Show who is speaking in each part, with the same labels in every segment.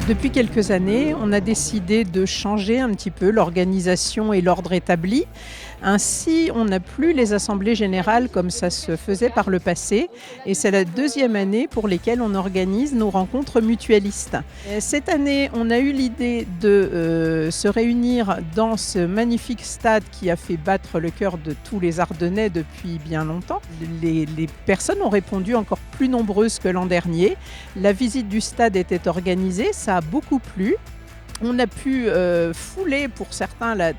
Speaker 1: Depuis quelques années, on a décidé de changer un petit peu l'organisation et l'ordre établi. Ainsi, on n'a plus les assemblées générales comme ça se faisait par le passé. Et c'est la deuxième année pour lesquelles on organise nos rencontres mutualistes. Cette année, on a eu l'idée de se réunir dans ce magnifique stade qui a fait battre le cœur de tous les Ardennais depuis bien longtemps. Les personnes ont répondu encore plus nombreuses que l'an dernier. La visite du stade était organisée, ça a beaucoup plu. On a pu fouler pour certains la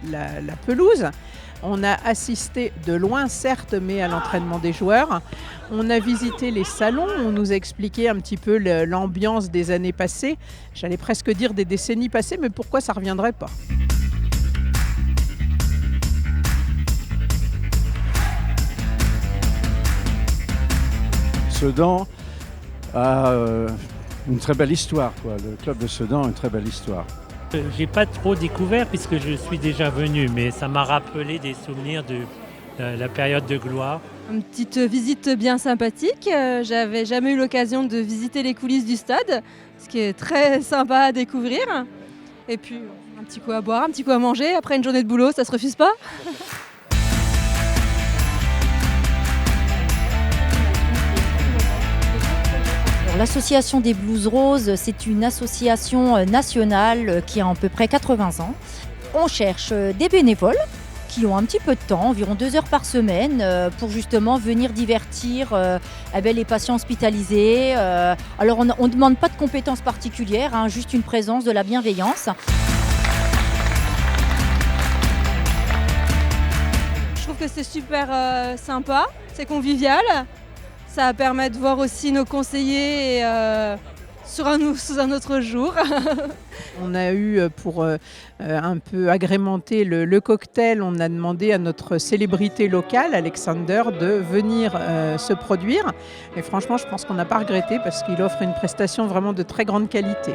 Speaker 1: pelouse. On a assisté de loin, certes, mais à l'entraînement des joueurs. On a visité les salons, on nous a expliqué un petit peu l'ambiance des années passées. J'allais presque dire des décennies passées, mais pourquoi ça ne reviendrait pas ?
Speaker 2: Sedan a une très belle histoire, quoi. Le club de Sedan a une très belle histoire.
Speaker 3: J'ai pas trop découvert puisque je suis déjà venu, mais ça m'a rappelé des souvenirs de la période de gloire.
Speaker 4: Une petite visite bien sympathique. J'avais jamais eu l'occasion de visiter les coulisses du stade, ce qui est très sympa à découvrir. Et puis un petit coup à boire, un petit coup à manger. Après une journée de boulot, ça se refuse pas.
Speaker 5: L'association des Blues Roses, c'est une association nationale qui a à peu près 80 ans. On cherche des bénévoles qui ont un petit peu de temps, environ 2 heures par semaine, pour justement venir divertir les patients hospitalisés. Alors on ne demande pas de compétences particulières, juste une présence, de la bienveillance.
Speaker 4: Je trouve que c'est super sympa, c'est convivial. Ça permet de voir aussi nos conseillers sous un autre jour.
Speaker 1: On a eu, pour un peu agrémenter le cocktail, on a demandé à notre célébrité locale, Alexander, de venir se produire. Et franchement, je pense qu'on n'a pas regretté parce qu'il offre une prestation vraiment de très grande qualité.